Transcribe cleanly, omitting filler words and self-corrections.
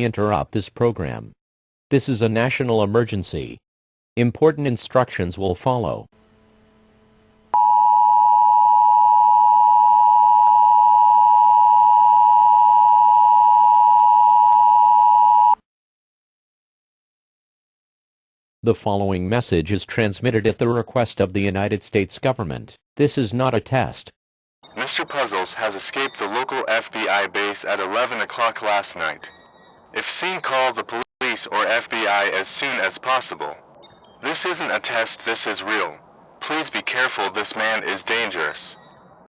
we interrupt this program. This is a national emergency. Important instructions will follow. The following message is transmitted at the request of the United States government. This is not a test. Mr. Puzzles has escaped the local FBI base at 11 o'clock last night. If seen, call the police or FBI as soon as possible. This isn't a test, this is real. Please be careful, this man is dangerous.